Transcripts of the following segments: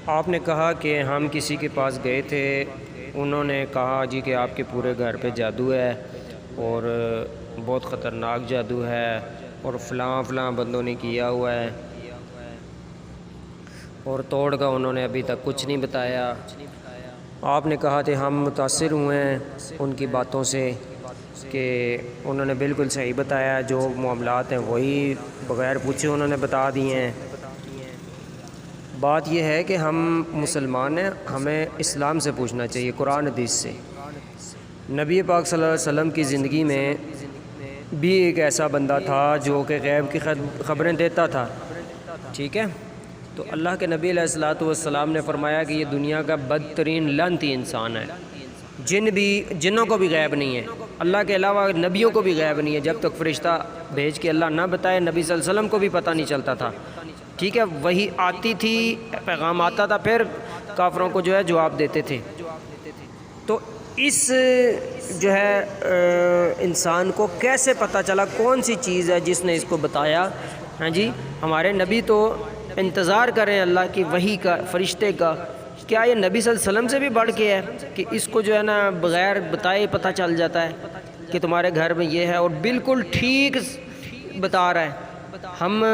آپ نے کہا کہ ہم کسی کے پاس گئے تھے، انہوں نے کہا جی کہ آپ کے پورے گھر پہ جادو ہے اور بہت خطرناک جادو ہے اور فلاں فلاں بندوں نے کیا ہوا ہے، اور توڑ کا انہوں نے ابھی تک کچھ نہیں بتایا۔ آپ نے کہا کہ ہم متاثر ہوئے ہیں ان کی باتوں سے کہ انہوں نے بالکل صحیح بتایا، جو معاملات ہیں وہی بغیر پوچھے انہوں نے بتا دیے ہیں۔ بات یہ ہے کہ ہم مسلمان ہیں، ہمیں اسلام سے پوچھنا چاہیے، قرآن حدیث سے۔ نبی پاک صلی اللہ علیہ وسلم کی زندگی میں بھی ایک ایسا بندہ تھا جو کہ غیب کی خبریں دیتا تھا، ٹھیک ہے؟ تو اللہ کے نبی علیہ والسلام نے فرمایا کہ یہ دنیا کا بدترین لعنتی انسان ہے۔ جنوں کو بھی غیب نہیں ہے، اللہ کے علاوہ نبیوں کو بھی غیب نہیں ہے، جب تک فرشتہ بھیج کے اللہ نہ بتائے نبی صلی اللہ علیہ وسلم کو بھی پتہ نہیں چلتا تھا، ٹھیک ہے؟ وہی آتی تھی، پیغام آتا تھا، پھر کافروں کو جو ہے جواب دیتے تھے۔ تو اس جو ہے انسان کو کیسے پتہ چلا کون سی چیز ہے جس نے اس کو بتایا؟ ہاں جی، ہمارے نبی تو انتظار کریں اللہ کی وحی کا، فرشتے کا۔ کیا یہ نبی صلی اللہ علیہ وسلم سے بھی بڑھ کے ہے کہ اس کو جو ہے نا بغیر بتائے پتہ چل جاتا ہے کہ تمہارے گھر میں یہ ہے، اور بالکل ٹھیک بتا رہا ہے؟ ہم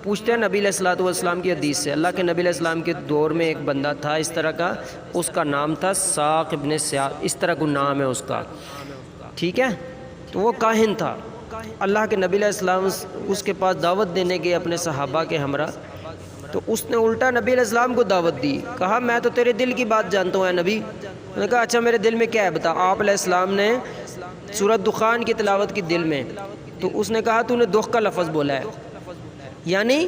پوچھتے ہیں نبی علیہ السلام کی حدیث سے۔ اللہ کے نبی علیہ السلام کے دور میں ایک بندہ تھا اس طرح کا، اس کا نام تھا ساق ابن سیاق، اس طرح کا نام ہے اس کا، ٹھیک ہے؟ تو وہ کاہن تھا۔ اللہ کے نبی علیہ السلام اس کے پاس دعوت دینے گئے اپنے صحابہ کے ہمراہ، تو اس نے الٹا نبی علیہ السلام کو دعوت دی، کہا میں تو تیرے دل کی بات جانتا ہوں اے نبی۔ انہوں نے کہا اچھا میرے دل میں کیا ہے بتا۔ آپ علیہ السلام نے سورۃ دخان کی تلاوت کی دل میں، تو اس نے کہا تو نے دکھ کا لفظ بولا ہے، یعنی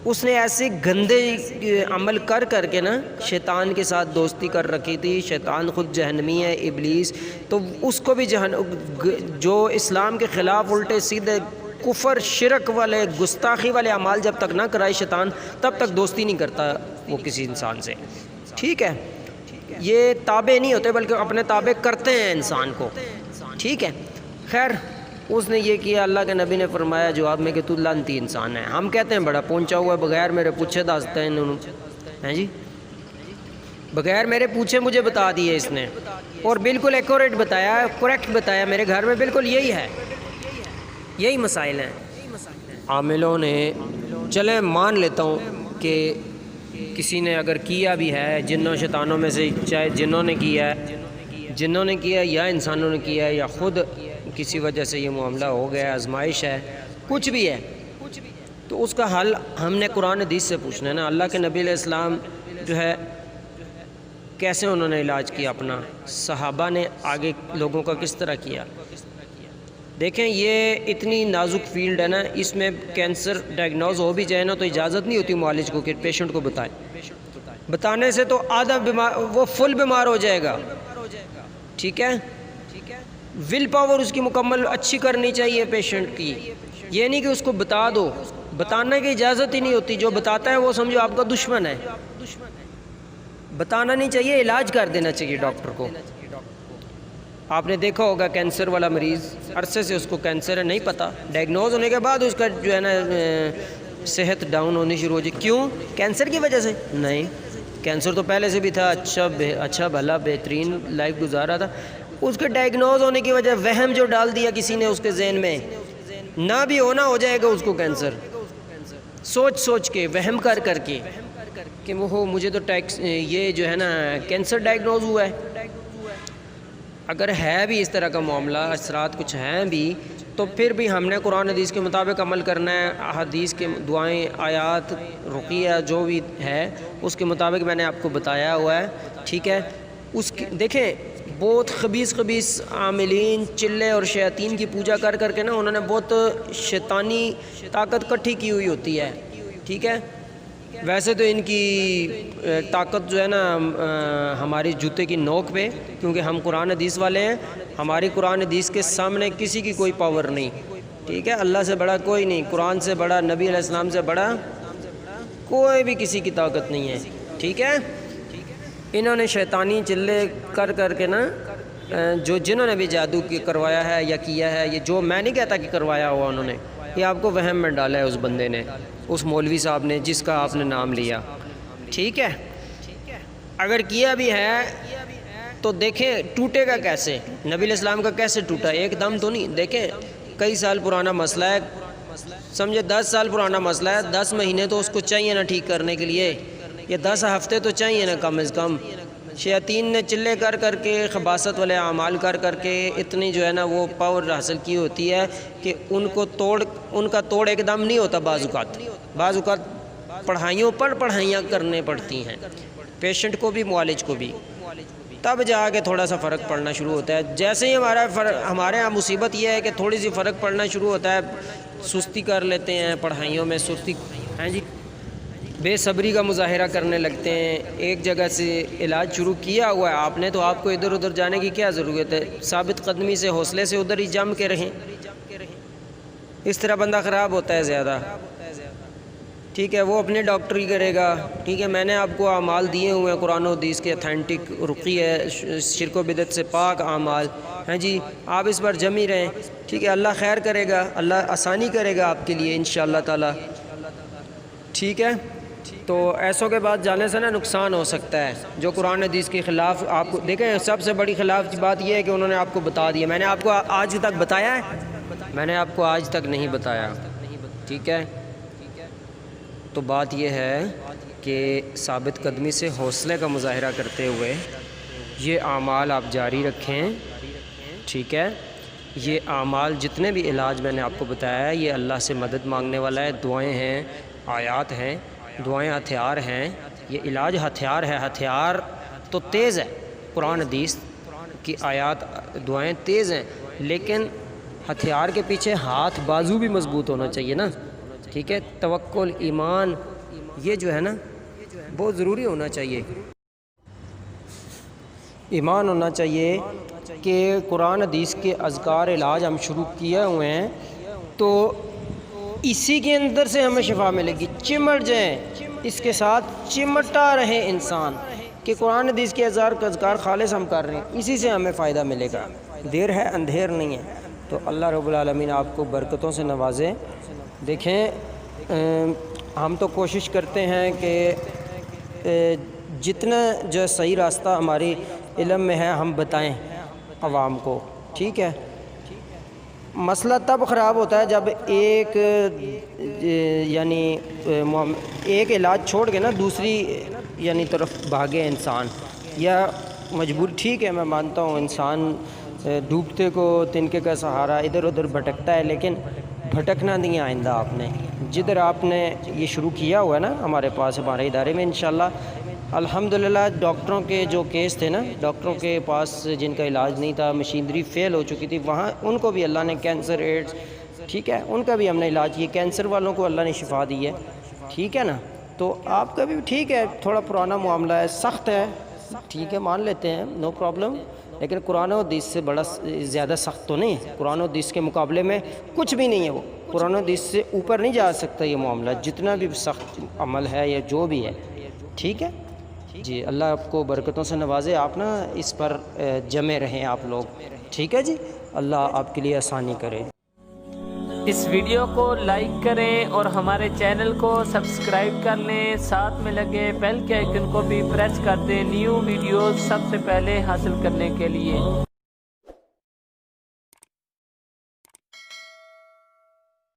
اس نے ایسے گندے عمل کر کے نا شیطان کے ساتھ دوستی کر رکھی تھی۔ شیطان خود جہنمی ہے، ابلیس، تو اس کو بھی جو اسلام کے خلاف الٹے سیدھے کفر شرک والے گستاخی والے اعمال جب تک نہ کرائے شیطان، تب تک دوستی نہیں کرتا وہ کسی انسان سے، ٹھیک ہے؟ یہ تابع نہیں ہوتے بلکہ اپنے تابع کرتے ہیں انسان کو، ٹھیک ہے؟ خیر اس نے یہ کیا، اللہ کے نبی نے فرمایا جواب میں کہ تو لعنتی انسان ہے۔ ہم کہتے ہیں بڑا پہنچا ہوا ہے، بغیر میرے پوچھے دستے ہیں انہوں نے، جی بغیر میرے پوچھے مجھے بتا دیے اس نے، اور بالکل ایکوریٹ بتایا، کریکٹ بتایا، میرے گھر میں بالکل یہی ہے، یہی مسائل ہیں۔ عاملوں نے، چلیں مان لیتا ہوں کہ کسی نے اگر کیا بھی ہے جنوں شیطانوں میں سے، چاہے جنوں نے کیا یا انسانوں نے کیا ہے یا خود کسی وجہ سے یہ معاملہ ہو گیا، آزمائش ہے، کچھ بھی ہے، تو اس کا حل ہم نے قرآن حدیث سے پوچھنا ہے نا۔ اللہ کے نبی علیہ السلام جو ہے کیسے انہوں نے علاج کیا اپنا، صحابہ نے آگے لوگوں کا کس طرح کیا؟ دیکھیں یہ اتنی نازک فیلڈ ہے نا، اس میں کینسر ڈائگنوز ہو بھی جائے نا تو اجازت نہیں ہوتی معالج کو کہ پیشنٹ کو بتائیں، بتانے سے تو آدھا بیمار وہ فل بیمار ہو جائے گا، ٹھیک ہے؟ ول پاور اس کی مکمل اچھی کرنی چاہیے پیشنٹ کی، یہ نہیں کہ اس کو بتا دو، بتانے کی اجازت ہی نہیں ہوتی، جو بتاتا ہے وہ سمجھو آپ کا دشمن ہے، بتانا نہیں چاہیے، علاج کر دینا چاہیے ڈاکٹر کو۔ آپ نے دیکھا ہوگا کینسر والا مریض عرصے سے اس کو کینسر ہے، نہیں پتہ، ڈائگنوز ہونے کے بعد اس کا جو ہے نا صحت ڈاؤن ہونی شروع ہو جائے، کیوں؟ کینسر کی وجہ سے؟ نہیں، کینسر تو پہلے سے بھی تھا، اچھا بھلا بہترین لائف گزارا تھا، اس کے ڈائگنوز ہونے کی وجہ وہم جو ڈال دیا کسی نے اس کے ذہن میں، نہ بھی ہونا ہو جائے گا اس کو کینسر، سوچ کے وہم کر کے کہ وہ مجھے تو یہ جو ہے نا کینسر ڈائگنوز ہوا ہے۔ اگر ہے بھی اس طرح کا معاملہ، اثرات کچھ ہیں بھی، تو پھر بھی ہم نے قرآن حدیث کے مطابق عمل کرنا ہے، حدیث کے دعائیں، آیات، رقیہ جو بھی ہے اس کے مطابق میں نے آپ کو بتایا ہوا ہے، ٹھیک ہے؟ دیکھیں بہت خبیث عاملین چلے اور شیاطین کی پوجا کر کے نا انہوں نے بہت شیطانی طاقت کٹھی کی ہوئی ہوتی ہے، ٹھیک ہے؟ ویسے تو ان کی طاقت جو ہے نا ہماری جوتے کی نوک پہ، کیونکہ ہم قرآن حدیث والے ہیں، ہماری قرآن حدیث کے سامنے کسی کی کوئی پاور نہیں، ٹھیک ہے؟ اللہ سے بڑا کوئی نہیں، قرآن سے بڑا، نبی علیہ السلام سے بڑا کوئی بھی کسی کی طاقت نہیں ہے، ٹھیک ہے؟ انہوں نے شیطانی چلے کر کے نا جنہوں نے بھی جادو کروایا ہے یا کیا ہے، یہ جو میں نہیں کہتا کہ کروایا ہوا انہوں نے، یہ آپ کو وہم میں ڈالا ہے اس بندے نے، اس مولوی صاحب نے جس کا آپ نے نام لیا، ٹھیک ہے، اگر کیا بھی ہے تو دیکھیں ٹوٹے گا کیسے، نبی علیہ السلام کا کیسے ٹوٹا، ایک دم تو نہیں، دیکھیں کئی سال پرانا مسئلہ ہے، سمجھے 10 سال پرانا مسئلہ ہے، 10 مہینے تو اس کو چاہیے نا ٹھیک کرنے کے لیے، یا 10 ہفتے تو چاہیے نا کم از کم۔ شیاطین نے چلے کر کر کے، خباثت والے اعمال کر کر کے اتنی جو ہے نا وہ پاور حاصل کی ہوتی ہے کہ ان کا توڑ ایک دم نہیں ہوتا، بعض اوقات پڑھائیوں پر پڑھائیاں کرنے پڑتی ہیں، پیشنٹ کو بھی معالج کو بھی، تب جا کے تھوڑا سا فرق پڑنا شروع ہوتا ہے۔ جیسے ہی ہمارے ہاں مصیبت یہ ہے کہ تھوڑی سی فرق پڑنا شروع ہوتا ہے، سستی کر لیتے ہیں پڑھائیوں میں، سستی ہیں جی، بے صبری کا مظاہرہ کرنے لگتے ہیں۔ ایک جگہ سے علاج شروع کیا ہوا ہے آپ نے، تو آپ کو ادھر ادھر جانے کی کیا ضرورت ہے، ثابت قدمی سے، حوصلے سے ادھر ہی جم کے رہیں، اس طرح بندہ خراب ہوتا ہے زیادہ۔ ٹھیک ہے، وہ اپنے ڈاکٹری کرے گا، ٹھیک ہے، میں نے آپ کو اعمال دیے ہوئے ہیں قرآن و حدیث کے اتھینٹک، رقی ہے، شرک و بدعت سے پاک اعمال ہیں جی، آپ اس پر جمی رہیں، ٹھیک ہے، اللہ خیر کرے گا، اللہ آسانی کرے گا آپ کے لیے انشاءاللہ تعالی، ٹھیک ہے۔ تو ایسوں کے بعد جانے سے نا نقصان ہو سکتا ہے، جو قرآن حدیث کے خلاف آپ کو دیکھیں، سب سے بڑی خلاف کی بات یہ ہے کہ انہوں نے آپ کو بتا دیا، میں نے آپ کو آج تک بتایا ہے، میں نے آپ کو آج تک نہیں بتایا، ٹھیک ہے۔ تو بات یہ ہے کہ ثابت قدمی سے حوصلے کا مظاہرہ کرتے ہوئے یہ اعمال آپ جاری رکھیں، ٹھیک ہے۔ یہ اعمال جتنے بھی علاج میں نے آپ کو بتایا ہے، یہ اللہ سے مدد مانگنے والا ہے، دعائیں ہیں، آیات ہیں، دعائیں ہتھیار ہیں، یہ علاج ہتھیار ہے، ہتھیار تو تیز ہے، قرآن حدیث کی آیات دعائیں تیز ہیں، لیکن ہتھیار کے پیچھے ہاتھ بازو بھی مضبوط ہونا چاہیے نا، ٹھیک ہے، توکل، ایمان، یہ جو ہے نا بہت ضروری ہونا چاہیے، ایمان ہونا چاہیے کہ قرآن حدیث کے اذکار علاج ہم شروع کیے ہوئے ہیں تو اسی کے اندر سے ہمیں شفا ملے گی، چمٹ جائیں اس کے ساتھ، چمٹا رہے انسان کہ قرآن حدیث کے اذکار خالص ہم کر رہے ہیں، اسی سے ہمیں فائدہ ملے گا، دیر ہے اندھیر نہیں ہے۔ تو اللہ رب العالمین آپ کو برکتوں سے نوازے۔ دیکھیں ہم تو کوشش کرتے ہیں کہ جتنا جو صحیح راستہ ہماری علم میں ہے ہم بتائیں عوام کو، ٹھیک ہے۔ مسئلہ تب خراب ہوتا ہے جب ایک علاج چھوڑ کے نا دوسری طرف بھاگے انسان، یا مجبور، ٹھیک ہے میں مانتا ہوں انسان ڈوبتے کو تنکے کا سہارا، ادھر ادھر بھٹکتا ہے، لیکن بھٹکنا نہیں آئندہ آپ نے، جدھر آپ نے یہ شروع کیا ہوا ہے نا ہمارے پاس ہمارے ادارے میں انشاءاللہ الحمدللہ، ڈاکٹروں کے جو کیس تھے نا، ڈاکٹروں کے پاس جن کا علاج نہیں تھا، مشینری فیل ہو چکی تھی، وہاں ان کو بھی اللہ نے کینسر، ایڈز، ٹھیک ہے، ان کا بھی ہم نے علاج کیا، کینسر والوں کو اللہ نے شفا دی ہے، ٹھیک ہے نا۔ تو آپ کا بھی ٹھیک ہے، تھوڑا پرانا معاملہ ہے، سخت ہے، ٹھیک ہے مان لیتے ہیں، نو پرابلم، لیکن قرآن و حدیث سے بڑا زیادہ سخت تو نہیں ہے، قرآن و حدیث کے مقابلے میں کچھ بھی نہیں ہے، وہ قرآن و حدیث سے اوپر نہیں جا سکتا یہ معاملہ، جتنا بھی سخت عمل ہے یا جو بھی ہے، ٹھیک ہے جی۔ اللہ آپ کو برکتوں سے نوازے، آپ نا اس پر جمے رہیں آپ لوگ، ٹھیک ہے جی، اللہ آپ کے لیے آسانی کرے۔ اس ویڈیو کو لائک کریں اور ہمارے چینل کو سبسکرائب کر لیں، ساتھ میں لگے بیل کے آئیکن کو بھی پریس کر دیں نیو ویڈیوز سب سے پہلے حاصل کرنے کے لیے۔